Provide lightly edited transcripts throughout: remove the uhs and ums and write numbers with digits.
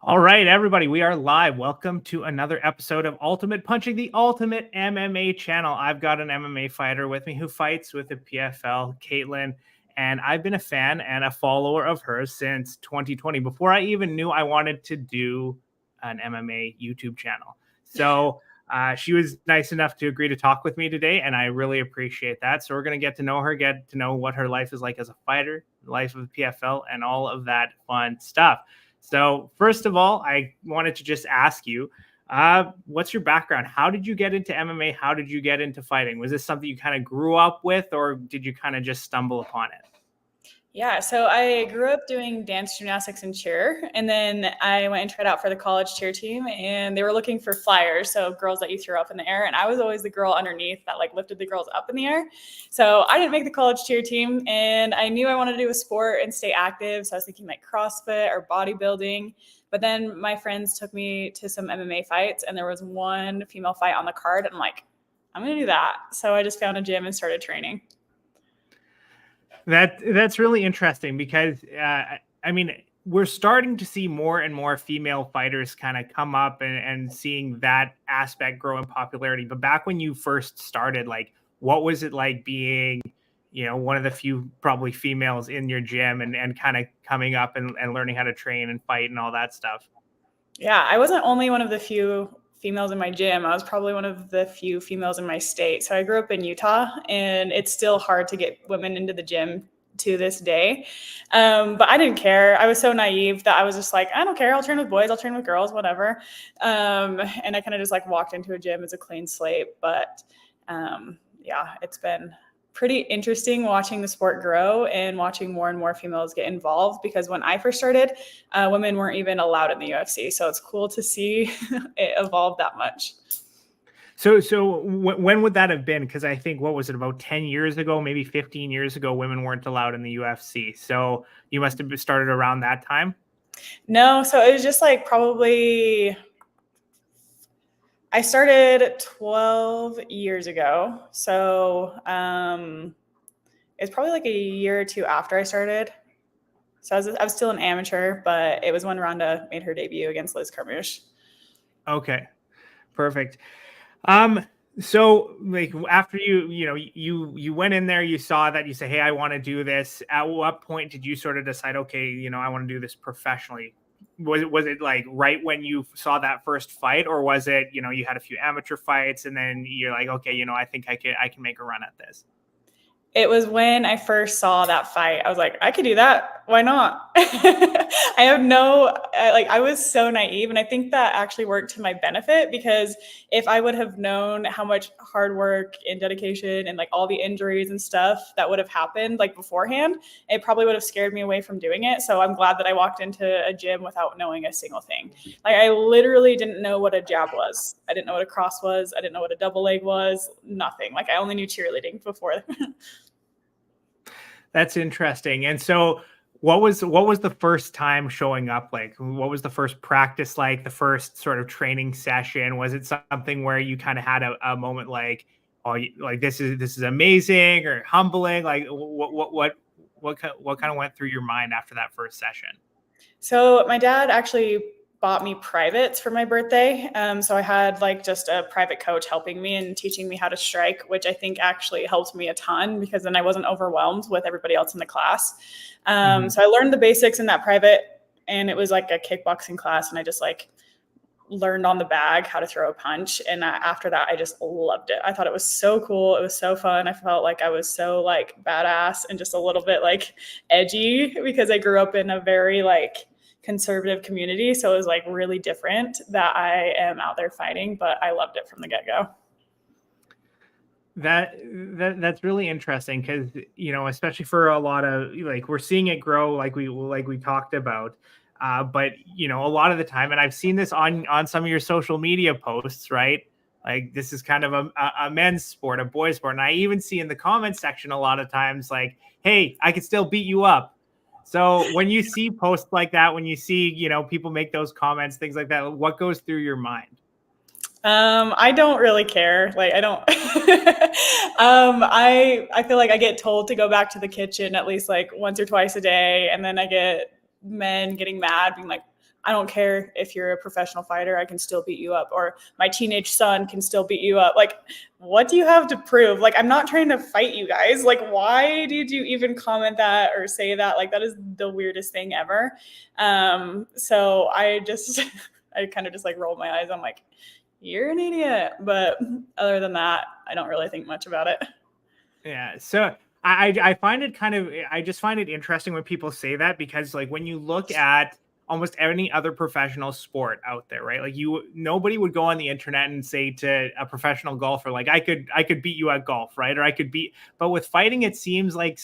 All right, everybody, we are live. Welcome to another episode of Ultimate Punching, the ultimate MMA channel. I've got an MMA fighter with me who fights with the PFL, Kaytlin, and I've been a fan and a follower of hers since 2020, before I even knew I wanted to do an MMA YouTube channel. So she was nice enough to agree to talk with me today, and I really appreciate that. So we're going to get to know her, get to know what her life is like as a fighter, life of the PFL, and all of that fun stuff. So first of all, I wanted to just ask you, what's your background? How did you get into MMA? How did you get into fighting? Was this something you kind of grew up with, or did you kind of just stumble upon it? Yeah, so I grew up doing dance, gymnastics, and cheer, and then I went and tried out for the college cheer team, and they were looking for flyers, so girls that you throw up in the air, and I was always the girl underneath that like lifted the girls up in the air. So I didn't make the college cheer team, and I knew I wanted to do a sport and stay active, so I was thinking like CrossFit or bodybuilding. But then my friends took me to some MMA fights, and there was one female fight on the card, and I'm like, I'm gonna do that. So I just found a gym and started training. That's really interesting because I mean, we're starting to see more and more female fighters kind of come up and seeing that aspect grow in popularity. But back when you first started, like, what was it like being, one of the few probably females in your gym and kind of coming up and learning how to train and fight and all that stuff? Yeah, I wasn't only one of the few females in my gym. I was probably one of the few females in my state. So I grew up in Utah, and it's still hard to get women into the gym to this day. But I didn't care. I was so naive that I was just like, I don't care. I'll train with boys. I'll train with girls, whatever. And I kind of just like walked into a gym as a clean slate. But yeah, it's been pretty interesting watching the sport grow and watching more and more females get involved, because when I first started, women weren't even allowed in the UFC. So it's cool to see it evolve that much. So when would that have been? Because I think, what was it, about 10 years ago, maybe 15 years ago, women weren't allowed in the UFC. So you must have started around that time? No, so it was just like probably, I started 12 years ago. So it's probably like a year or two after I started. So I was still an amateur, but it was when Ronda made her debut against Liz Carmouche. Okay, perfect. So like after you went in there, you saw that, you say, hey, I want to do this. At what point did you sort of decide, okay, I want to do this professionally? Was it like right when you saw that first fight, or was it, you had a few amateur fights and then you're like, okay, I think I can make a run at this? It was when I first saw that fight. I was like, I could do that. Why not? I was so naive. And I think that actually worked to my benefit, because if I would have known how much hard work and dedication and like all the injuries and stuff that would have happened like beforehand, it probably would have scared me away from doing it. So I'm glad that I walked into a gym without knowing a single thing. Like, I literally didn't know what a jab was. I didn't know what a cross was. I didn't know what a double leg was. Nothing. Like, I only knew cheerleading before. That's interesting. And so what was the first time showing up like? What was the first practice like, the first sort of training session? Was it something where you kind of had a moment like, oh, like this is amazing, or humbling? Like what kind of went through your mind after that first session? So my dad actually bought me privates for my birthday. So I had like just a private coach helping me and teaching me how to strike, which I think actually helped me a ton, because then I wasn't overwhelmed with everybody else in the class. So I learned the basics in that private, and it was like a kickboxing class, and I just like learned on the bag how to throw a punch. And after that, I just loved it. I thought it was so cool. It was so fun. I felt like I was so like badass and just a little bit like edgy, because I grew up in a very like conservative community. So it was like really different that I am out there fighting, but I loved it from the get-go. That's really interesting, because especially for a lot of, like, we're seeing it grow like we talked about, but a lot of the time, and I've seen this on some of your social media posts, right? Like, this is kind of a men's sport, a boys sport, and I even see in the comment section a lot of times like, hey, I can still beat you up. So when you see posts like that, when you see, people make those comments, things like that, what goes through your mind? I don't really care. Like, I don't, I feel like I get told to go back to the kitchen at least like once or twice a day. And then I get men getting mad, being like, I don't care if you're a professional fighter, I can still beat you up, or my teenage son can still beat you up. Like, what do you have to prove? Like, I'm not trying to fight you guys. Like, why did you even comment that or say that? Like, that is the weirdest thing ever. So I just, I kind of just like rolled my eyes. I'm like, you're an idiot. But other than that, I don't really think much about it. Yeah. So I find it I just find it interesting when people say that, because like when you look at almost any other professional sport out there, right? Like nobody would go on the internet and say to a professional golfer, like, I could beat you at golf, right? Or but with fighting, it seems like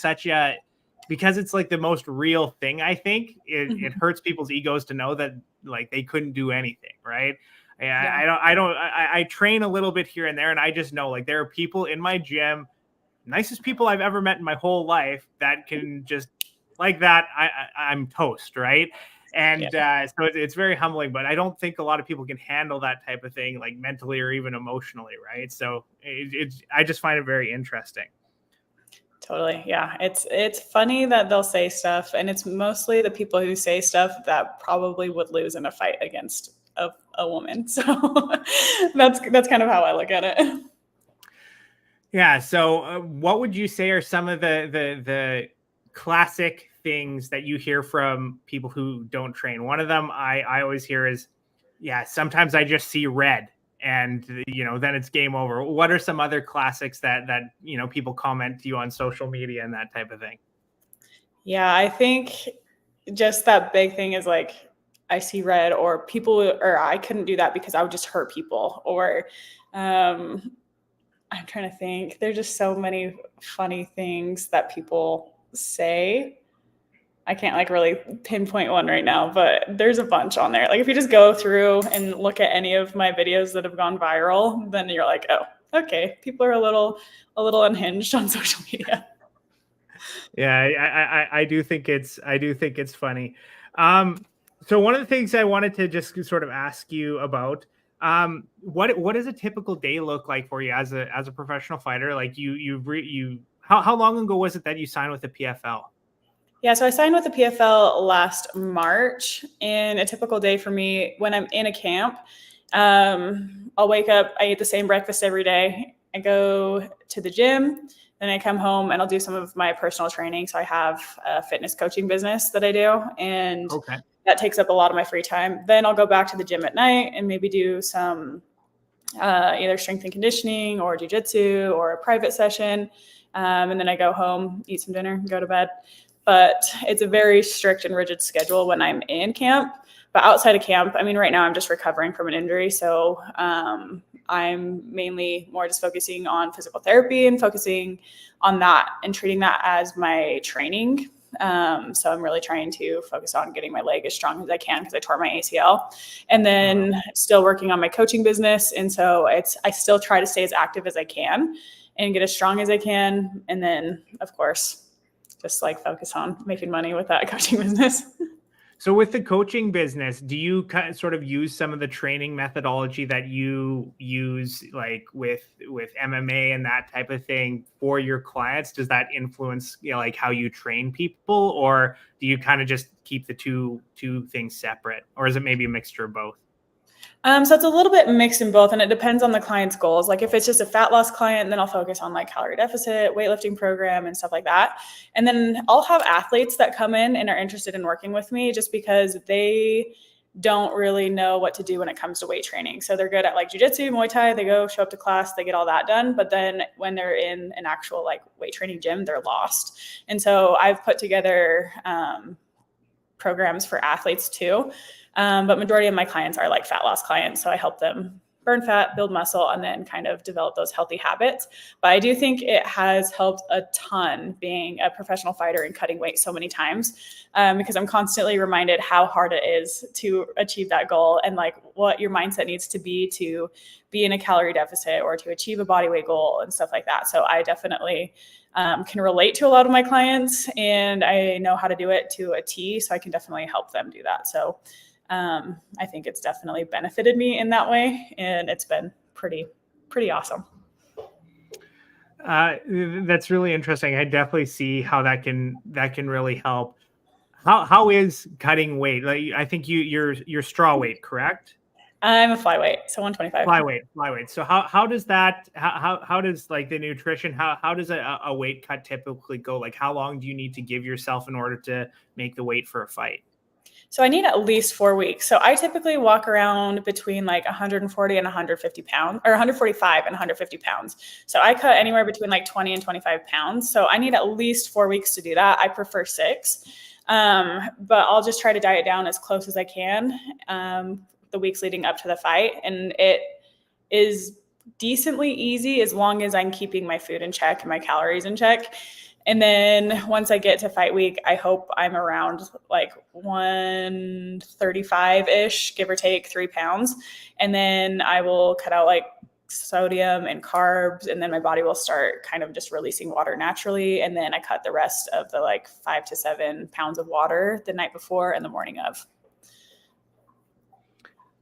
because it's like the most real thing, I think it hurts people's egos to know that like they couldn't do anything, right? Yeah. I train a little bit here and there, and I just know like there are people in my gym, nicest people I've ever met in my whole life, that can just like that. I'm toast, right? And so it's very humbling, but I don't think a lot of people can handle that type of thing, like mentally or even emotionally, right? So I just find it very interesting. Totally. Yeah. It's funny that they'll say stuff, and it's mostly the people who say stuff that probably would lose in a fight against a woman. So that's kind of how I look at it. Yeah. So what would you say are some of the classic things that you hear from people who don't train? One of them I always hear is, yeah, sometimes I just see red, and then it's game over. What are some other classics that people comment to you on social media and that type of thing? Yeah, I think just that big thing is like, I see red, or I couldn't do that because I would just hurt people, or I'm trying to think. There's just so many funny things that people say. I can't like really pinpoint one right now, but there's a bunch on there. Like if you just go through and look at any of my videos that have gone viral, then you're like, oh, okay, people are a little unhinged on social media. Yeah, I do think it's funny. So one of the things I wanted to just sort of ask you about, what does a typical day look like for you as a professional fighter? Like how long ago was it that you signed with the PFL? Yeah, so I signed with the PFL last March, and a typical day for me when I'm in a camp, I'll wake up, I eat the same breakfast every day. I go to the gym, then I come home and I'll do some of my personal training. So I have a fitness coaching business that I do, and Okay. that takes up a lot of my free time. Then I'll go back to the gym at night and maybe do some either strength and conditioning or jujitsu or a private session. And then I go home, eat some dinner, and go to bed. But it's a very strict and rigid schedule when I'm in camp. But outside of camp, I mean, right now I'm just recovering from an injury. So I'm mainly more just focusing on physical therapy and focusing on that and treating that as my training. So I'm really trying to focus on getting my leg as strong as I can because I tore my ACL, and then still working on my coaching business. And so I still try to stay as active as I can and get as strong as I can. And then of course, just like focus on making money with that coaching business. So with the coaching business, do you kind of sort of use some of the training methodology that you use like with MMA and that type of thing for your clients? Does that influence, like how you train people, or do you kind of just keep the two things separate, or is it maybe a mixture of both? So it's a little bit mixed in both, and it depends on the client's goals. Like if it's just a fat loss client, then I'll focus on like calorie deficit, weightlifting program, and stuff like that. And then I'll have athletes that come in and are interested in working with me just because they don't really know what to do when it comes to weight training. So they're good at like jujitsu, Muay Thai, they go show up to class, they get all that done. But then when they're in an actual like weight training gym, they're lost. And so I've put together programs for athletes too. But majority of my clients are like fat loss clients. So I help them burn fat, build muscle, and then kind of develop those healthy habits. But I do think it has helped a ton being a professional fighter and cutting weight so many times, because I'm constantly reminded how hard it is to achieve that goal and like what your mindset needs to be in a calorie deficit or to achieve a body weight goal and stuff like that. So I definitely can relate to a lot of my clients, and I know how to do it to a T. So I can definitely help them do that. So I think it's definitely benefited me in that way, and it's been pretty awesome. That's really interesting. I definitely see how that can really help. How is cutting weight? Like, I think you're straw weight, correct? I'm a flyweight, so 125. Flyweight. So how does that how does like the nutrition how does a weight cut typically go? Like how long do you need to give yourself in order to make the weight for a fight? So I need at least 4 weeks. So I typically walk around between like 140 and 150 pounds, or 145 and 150 pounds. So I cut anywhere between like 20 and 25 pounds. So I need at least 4 weeks to do that. I prefer 6. But I'll just try to diet down as close as I can the weeks leading up to the fight. And it is decently easy as long as I'm keeping my food in check and my calories in check. And then once I get to fight week, I hope I'm around like 135-ish, give or take 3 pounds. And then I will cut out like sodium and carbs, and then my body will start kind of just releasing water naturally. And then I cut the rest of the like 5 to 7 pounds of water the night before and the morning of.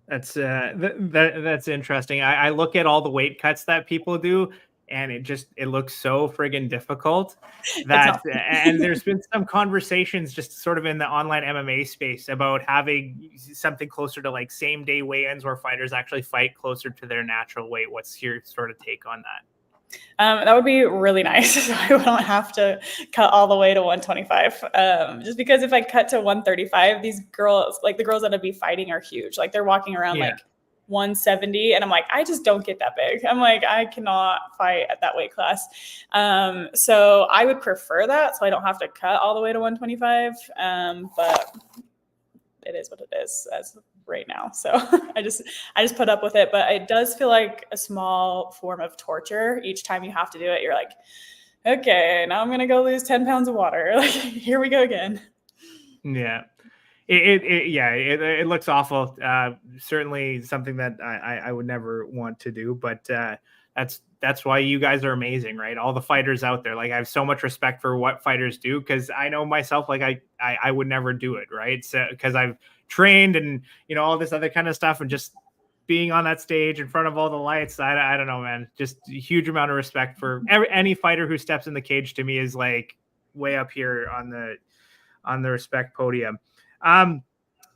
That's that's interesting. I look at all the weight cuts that people do, and it looks so friggin' difficult that and there's been some conversations just sort of in the online MMA space about having something closer to like same day weigh-ins where fighters actually fight closer to their natural weight. What's your sort of take on that? That would be really nice. So I don't have to cut all the way to 125. Just because if I cut to 135, these girls, like the girls that I'd be fighting, are huge. Like they're walking around like 170, and I'm like, I just don't get that big. I'm like, I cannot fight at that weight class. So I would prefer that, so I don't have to cut all the way to 125. But it is what it is as right now. So I just put up with it, but it does feel like a small form of torture each time you have to do it. You're like, okay, now I'm gonna go lose 10 pounds of water. Like, here we go again. Yeah. It looks awful. Certainly something that I would never want to do, but that's why you guys are amazing, right? All the fighters out there, like I have so much respect for what fighters do, because I know myself, like I would never do it, right? So because I've trained and all this other kind of stuff, and just being on that stage in front of all the lights, I don't know, man. Just a huge amount of respect for any fighter who steps in the cage. To me, is like way up here on the respect podium.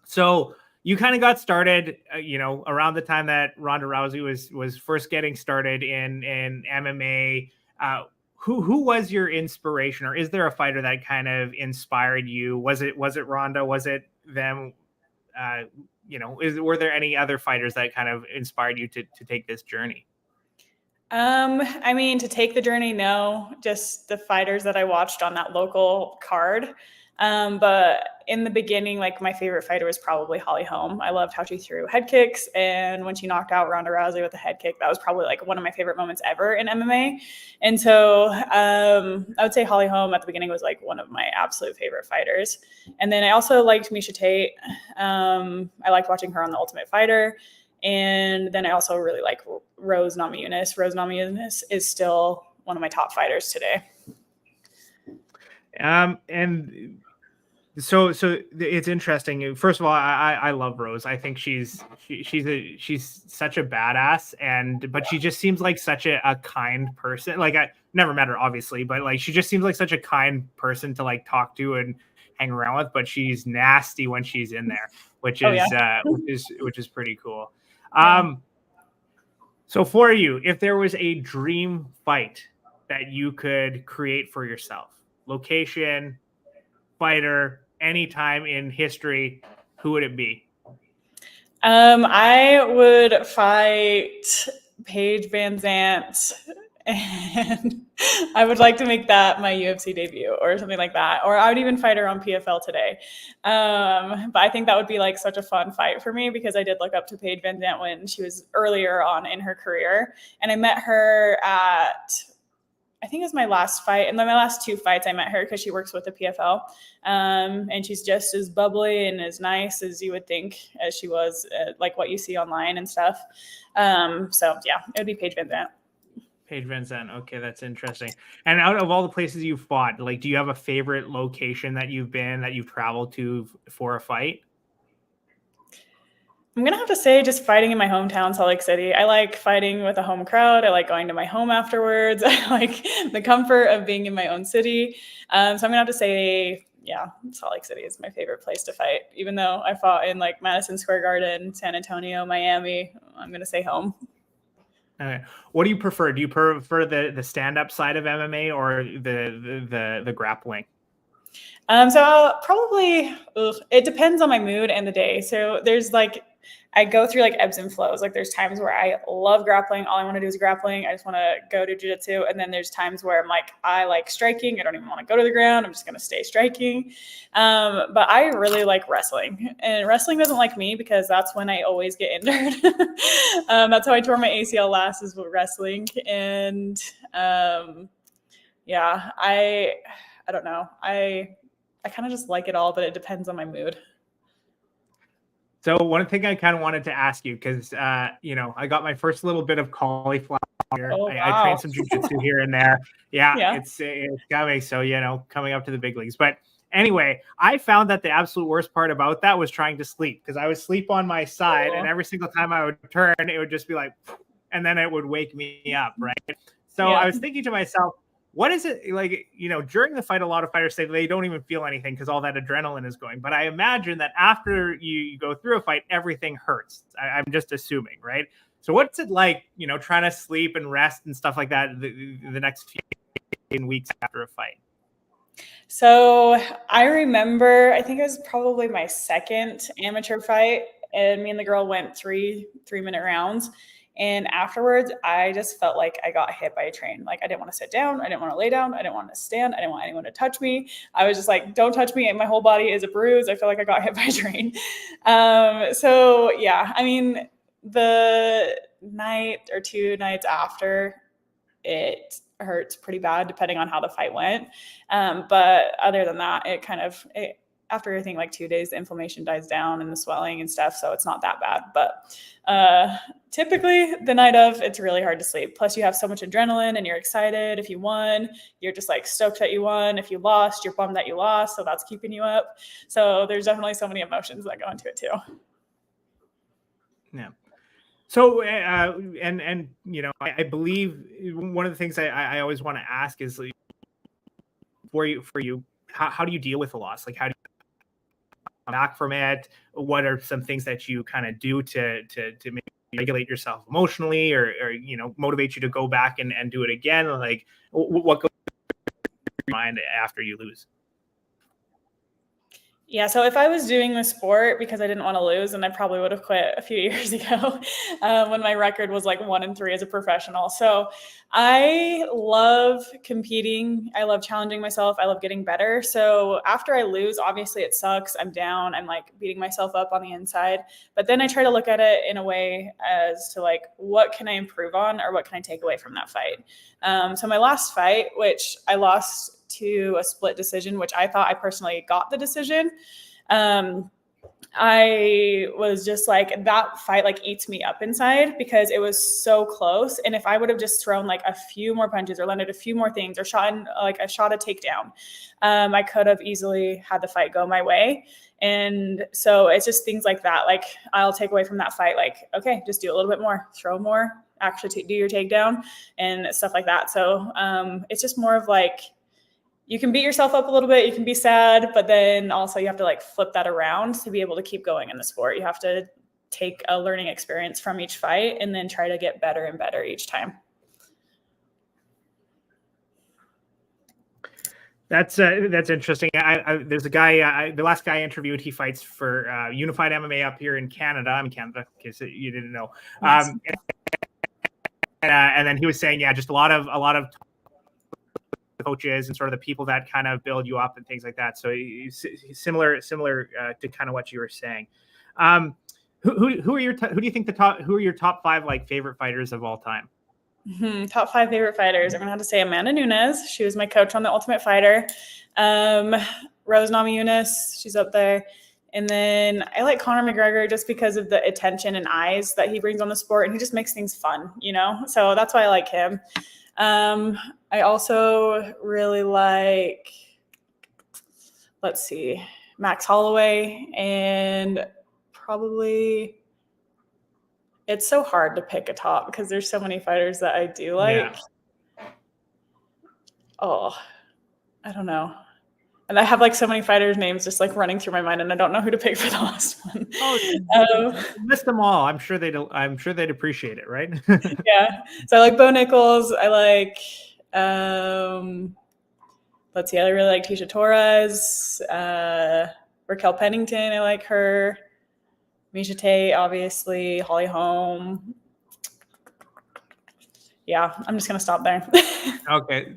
So you kind of got started, around the time that Ronda Rousey was first getting started in MMA. Who was your inspiration, or is there a fighter that kind of inspired you? Was it Ronda? Was it them? Were there any other fighters that kind of inspired you to take this journey? I mean, to take the journey, no, just the fighters that I watched on that local card. But in the beginning, like my favorite fighter was probably Holly Holm. I loved how she threw head kicks, and when she knocked out Ronda Rousey with a head kick, that was probably like one of my favorite moments ever in MMA. And so I would say Holly Holm at the beginning was like one of my absolute favorite fighters. And then I also liked Miesha Tate. I liked watching her on The Ultimate Fighter. And then I also really like Rose Namajunas. Rose Namajunas is still one of my top fighters today. And so it's interesting. First of all, I love Rose. I think she's such a badass, but she just seems like such a kind person. Like I never met her, obviously, but like she just seems like such a kind person to like talk to and hang around with. But she's nasty when she's in there, which is pretty cool. So for you, if there was a dream fight that you could create for yourself, location, fighter, anytime in history, who would it be? I would fight Paige Van Zant, and I would like to make that my UFC debut or something like that. Or I would even fight her on PFL today. But I think that would be like such a fun fight for me, because I did look up to Paige Van Zant when she was earlier on in her career. And I met her at, I think it was my last fight. And then my last 2 fights, I met her because she works with the PFL. And she's just as bubbly and as nice as you would think as she was, like what you see online and stuff. So yeah, it would be Paige Van Zant. Paige Van Zant. Okay, that's interesting. And out of all the places you've fought, like, do you have a favorite location that you've traveled to for a fight? I'm going to have to say just fighting in my hometown, Salt Lake City. I like fighting with a home crowd. I like going to my home afterwards. I like the comfort of being in my own city. So I'm going to have to say yeah, Salt Lake City is my favorite place to fight. Even though I fought in like Madison Square Garden, San Antonio, Miami, I'm going to say home. Okay. What do you prefer? Do you prefer the stand-up side of MMA or the grappling? So I'll probably, it depends on my mood and the day. So there's like, I go through like ebbs and flows. Like there's times where I love grappling. All I want to do is grappling. I just want to go to jiu-jitsu. And then there's times where I'm like, I like striking. I don't even want to go to the ground. I'm just going to stay striking. But I really like wrestling, and wrestling doesn't like me because that's when I always get injured. That's how I tore my ACL last, is with wrestling. And yeah, I don't know. I kind of just like it all, but it depends on my mood. So one thing I kind of wanted to ask you, because I got my first little bit of cauliflower here. Oh, I wow. trained some jujitsu here and there. Yeah, Yeah. it's coming. So coming up to the big leagues. But anyway, I found that the absolute worst part about that was trying to sleep, because I would sleep on my side, and every single time I would turn, it would just be like, and then it would wake me up, right? So Yeah. I was thinking to myself, what is it like, during the fight, a lot of fighters say they don't even feel anything because all that adrenaline is going. But I imagine that after you go through a fight, everything hurts. I'm just assuming, right? So what's it like, trying to sleep and rest and stuff like that the next few weeks after a fight? So I remember, I think it was probably my second amateur fight, and me and the girl went three-minute rounds. And afterwards, I just felt like I got hit by a train. Like I didn't want to sit down. I didn't want to lay down. I didn't want to stand. I didn't want anyone to touch me. I was just like, don't touch me. And my whole body is a bruise. I feel like I got hit by a train. So yeah, I mean, the night or 2 nights after, it hurts pretty bad depending on how the fight went. But other than that, after I think like 2 days, the inflammation dies down and the swelling and stuff. So it's not that bad. But typically the night of, it's really hard to sleep. Plus you have so much adrenaline and you're excited. If you won, you're just like stoked that you won. If you lost, you're bummed that you lost. So that's keeping you up. So there's definitely so many emotions that go into it too. Yeah. So, I believe one of the things I always want to ask is, like, for you, how do you deal with the loss? Like, how do you come back from it? What are some things that you kind of do to maybe regulate yourself emotionally, or motivate you to go back and do it again? Like, what goes through your mind after you lose? Yeah, so if I was doing the sport because I didn't want to lose, then I probably would have quit a few years ago when my record was like 1-3 as a professional. So I love competing. I love challenging myself. I love getting better. So after I lose, obviously it sucks. I'm down. I'm like beating myself up on the inside. But then I try to look at it in a way as to like, what can I improve on, or what can I take away from that fight? So my last fight, which I lost to a split decision, which I thought I personally got the decision. I was just like, that fight like eats me up inside because it was so close. And if I would have just thrown like a few more punches or landed a few more things or shot a takedown, I could have easily had the fight go my way. And so it's just things like that. Like I'll take away from that fight, like, okay, just do a little bit more, throw more, actually do your takedown and stuff like that. So it's just more of like, you can beat yourself up a little bit, you can be sad, but then also you have to like flip that around to be able to keep going in the sport. You have to take a learning experience from each fight and then try to get better and better each time. That's interesting. There's a guy, the last guy I interviewed, he fights for Unified MMA up here in Canada. I'm in Canada, in case you didn't know. Nice. And then he was saying, yeah, just a lot of coaches and sort of the people that kind of build you up and things like that. So similar to kind of what you were saying. Who are your who do you think who are your top 5 like favorite fighters of all time? Top 5 favorite fighters. I'm gonna have to say Amanda Nunes. She was my coach on The Ultimate Fighter. Rose Namajunas, she's up there. And then I like Conor McGregor just because of the attention and eyes that he brings on the sport, and he just makes things fun, So that's why I like him. I also really like, let's see, Max Holloway, and probably, it's so hard to pick a top because there's so many fighters that I do like. Yeah. Oh, I don't know. And I have like so many fighters' names just like running through my mind, and I don't know who to pick for the last one. Oh, list them all. I'm sure they'd appreciate it, right? Yeah. So I like Bo Nichols. I like let's see, I really like Tisha Torres, Raquel Pennington, I like her. Misha Tate, obviously, Holly Holm. Yeah, I'm just gonna stop there. Okay,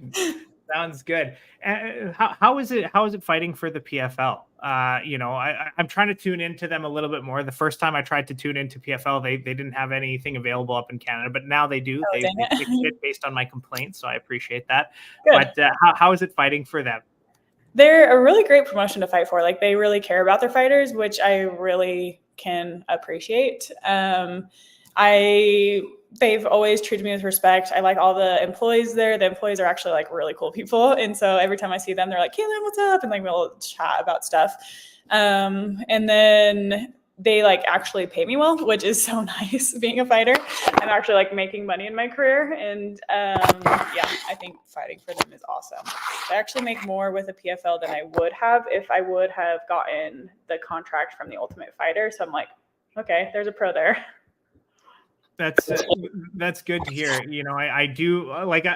sounds good. How is it fighting for the PFL? I'm trying to tune into them a little bit more. The first time I tried to tune into PFL, they didn't have anything available up in Canada, but now they do. Oh, They dang it. fixed it based on my complaints, so I appreciate that. Good. But how is it fighting for them? They're a really great promotion to fight for. Like they really care about their fighters, which I really can appreciate. They've always treated me with respect. I like all the employees there. The employees are actually like really cool people. And so every time I see them, they're like, Kaytlin, what's up? And like we'll chat about stuff. And then they like actually pay me well, which is so nice being a fighter. I'm actually like making money in my career. And yeah, I think fighting for them is awesome. I actually make more with a PFL than I would have if I would have gotten the contract from the Ultimate Fighter. So I'm like, okay, there's a pro there. That's good to hear. I do like.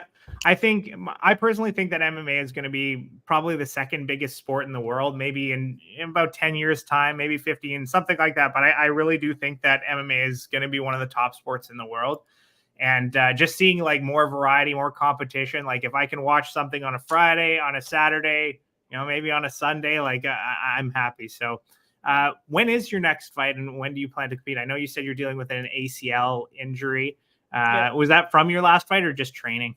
I personally think that MMA is going to be probably the second biggest sport in the world, maybe in about 10 years time, maybe 15, something like that. But I really do think that MMA is going to be one of the top sports in the world. And just seeing like more variety, more competition, like if I can watch something on a Friday, on a Saturday, maybe on a Sunday, like I'm happy. So when is your next fight and when do you plan to compete? I know you said you're dealing with an ACL injury. Yeah. Was that from your last fight or just training?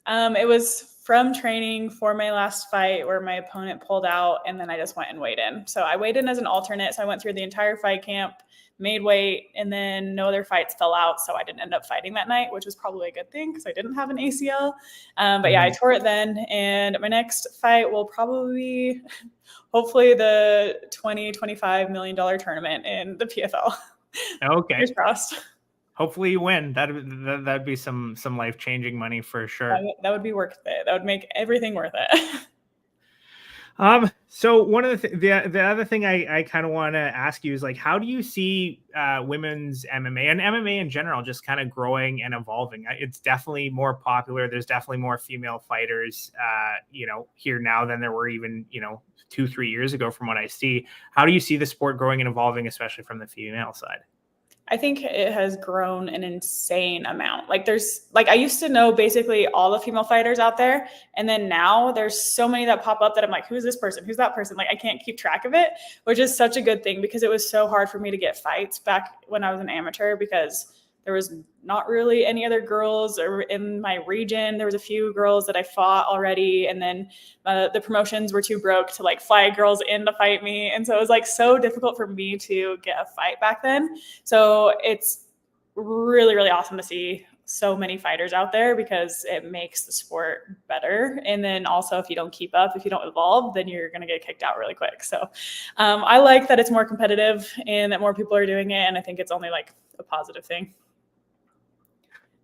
It was from training for my last fight where my opponent pulled out and then I just went and weighed in. So I weighed in as an alternate. So I went through the entire fight camp, made weight, and then no other fights fell out. So I didn't end up fighting that night, which was probably a good thing because I didn't have an ACL. But yeah, I tore it then. And my next fight will probably be hopefully the $20-25 million tournament in the PFL. Okay. Fingers crossed. Hopefully you win. That'd be some life-changing money for sure. That would be worth it. That would make everything worth it. So one of the other thing I kind of want to ask you is like, how do you see women's MMA and MMA in general just kind of growing and evolving? It's definitely more popular. There's definitely more female fighters, here now than there were even, 2-3 years ago from what I see. How do you see the sport growing and evolving, especially from the female side? I think it has grown an insane amount. Like I used to know basically all the female fighters out there. And then now there's so many that pop up that I'm like, who's this person? Who's that person? Like I can't keep track of it, which is such a good thing because it was so hard for me to get fights back when I was an amateur because there was not really any other girls in my region. There was a few girls that I fought already. And then the promotions were too broke to like fly girls in to fight me. And so it was like so difficult for me to get a fight back then. So it's really, really awesome to see so many fighters out there because it makes the sport better. And then also if you don't keep up, if you don't evolve, then you're going to get kicked out really quick. So I like that it's more competitive and that more people are doing it. And I think it's only like a positive thing.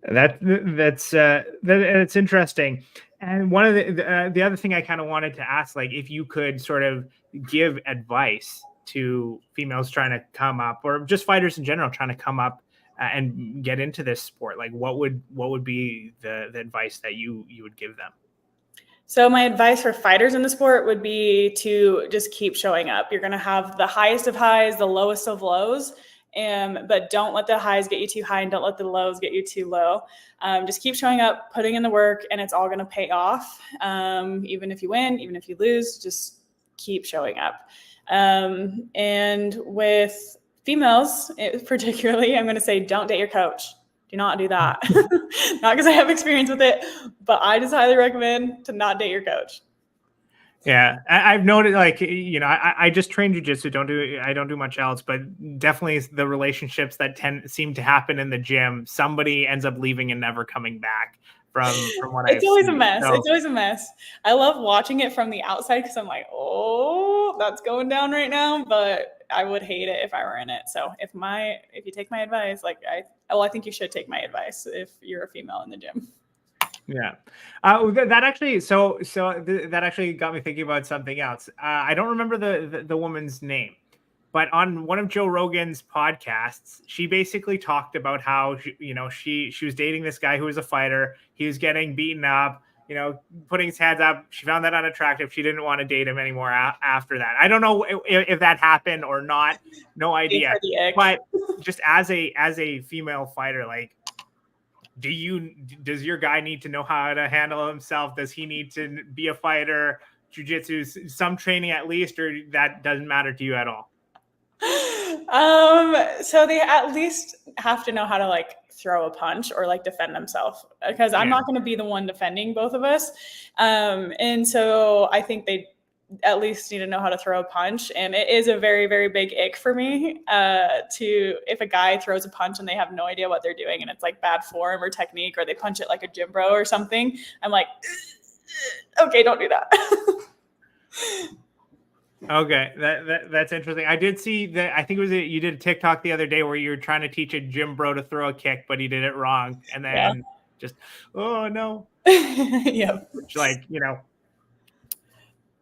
That's interesting. And one of the other thing I kind of wanted to ask, like if you could sort of give advice to females trying to come up or just fighters in general trying to come up and get into this sport, like what would be the advice that you would give them? So my advice for fighters in the sport would be to just keep showing up. You're going to have the highest of highs, the lowest of lows. But don't let the highs get you too high and don't let the lows get you too low. Just keep showing up, putting in the work, and it's all going to pay off. Even if you win, even if you lose, just keep showing up. And with females, particularly, I'm going to say don't date your coach. Do not do that. Not because I have experience with it, but I just highly recommend to not date your coach. Yeah, I've noted like, I just train jujitsu. I don't do much else, but definitely the relationships that seem to happen in the gym, somebody ends up leaving and never coming back from what It's always a mess. So, it's always a mess. I love watching it from the outside because I'm like, oh, that's going down right now, but I would hate it if I were in it. So if you take my advice, I think you should take my advice if you're a female in the gym. Yeah. That actually, that actually got me thinking about something else. I don't remember the woman's name, but on one of Joe Rogan's podcasts, she basically talked about how she was dating this guy who was a fighter. He was getting beaten up, putting his hands up. She found that unattractive. She didn't want to date him anymore after that. I don't know if that happened or not. No idea. But just as a female fighter, like, does your guy need to know how to handle himself? Does he need to be a fighter, jiu-jitsu, some training at least, or that doesn't matter to you at all? So they at least have to know how to like throw a punch or like defend themselves, because I'm not going to be the one defending both of us. And so I think they at least need to know how to throw a punch. And it is a very, very big ick for me if a guy throws a punch and they have no idea what they're doing and it's like bad form or technique, or they punch it like a gym bro or something. I'm like, okay, don't do that. Okay, that's interesting. I did see that. I think you did a TikTok the other day where you were trying to teach a gym bro to throw a kick, but he did it wrong, and then just, oh no. Yeah. Like,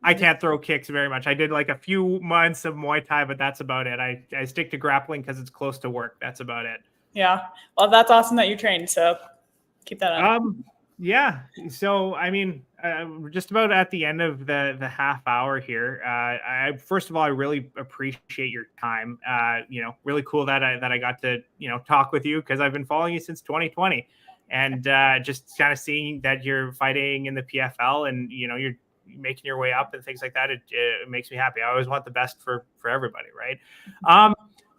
I can't throw kicks very much. I did like a few months of Muay Thai, but that's about it. I stick to grappling because it's close to work. That's about it. Yeah. Well, that's awesome that you trained. So keep that up. Yeah. So, I mean, we're just about at the end of the half hour here. First of all, I really appreciate your time. Really cool that I got to, talk with you, because I've been following you since 2020, and just kind of seeing that you're fighting in the PFL and, you're making your way up and things like that. It makes me happy. I always want the best for everybody. Right.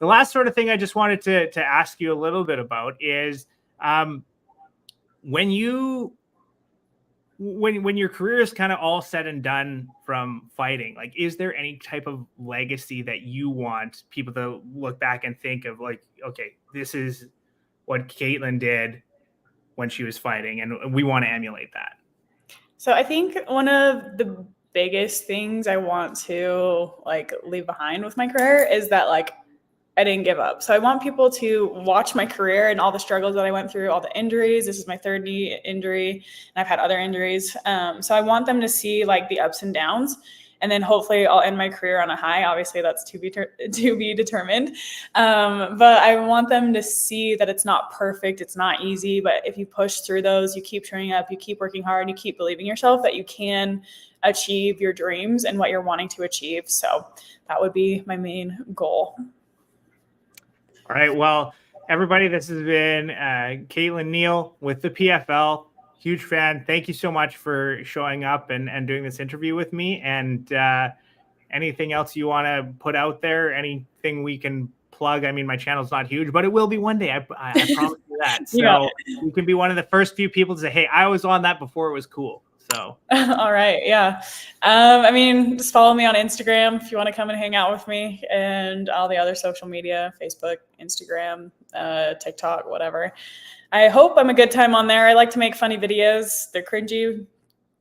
The last sort of thing I just wanted to ask you a little bit about is, when your career is kind of all said and done from fighting, like, is there any type of legacy that you want people to look back and think of, like, okay, this is what Kaytlin did when she was fighting, and we want to emulate that? So I think one of the biggest things I want to like leave behind with my career is that like I didn't give up. So I want people to watch my career and all the struggles that I went through, all the injuries. This is my third knee injury, and I've had other injuries. So I want them to see like the ups and downs, and then hopefully I'll end my career on a high. Obviously, that's to be determined. But I want them to see that it's not perfect, it's not easy. But if you push through those, you keep showing up, you keep working hard, you keep believing yourself, that you can achieve your dreams and what you're wanting to achieve. So that would be my main goal. All right. Well, everybody, this has been Kaytlin Neil with the PFL. Huge fan. Thank you so much for showing up and doing this interview with me. And anything else you want to put out there? Anything we can plug? I mean, my channel's not huge, but it will be one day. I promise you that. So you can be one of the first few people to say, hey, I was on that before it was cool. So, all right. Yeah. I mean, just follow me on Instagram if you want to come and hang out with me, and all the other social media, Facebook, Instagram, TikTok, whatever. I hope I'm a good time on there. I like to make funny videos. They're cringy.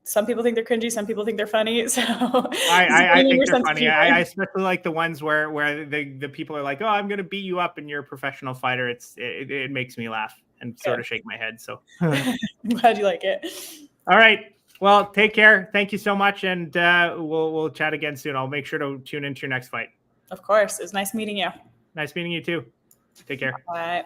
Some people think they're cringy. Some people think they're funny. So I think they're funny. I especially like the ones where the people are like, oh, I'm going to beat you up and you're a professional fighter. It makes me laugh and sort of shake my head. So I'm glad you like it. All right. Well, take care. Thank you so much. And we'll chat again soon. I'll make sure to tune into your next fight. Of course. It was nice meeting you. Nice meeting you too. Take care. Bye.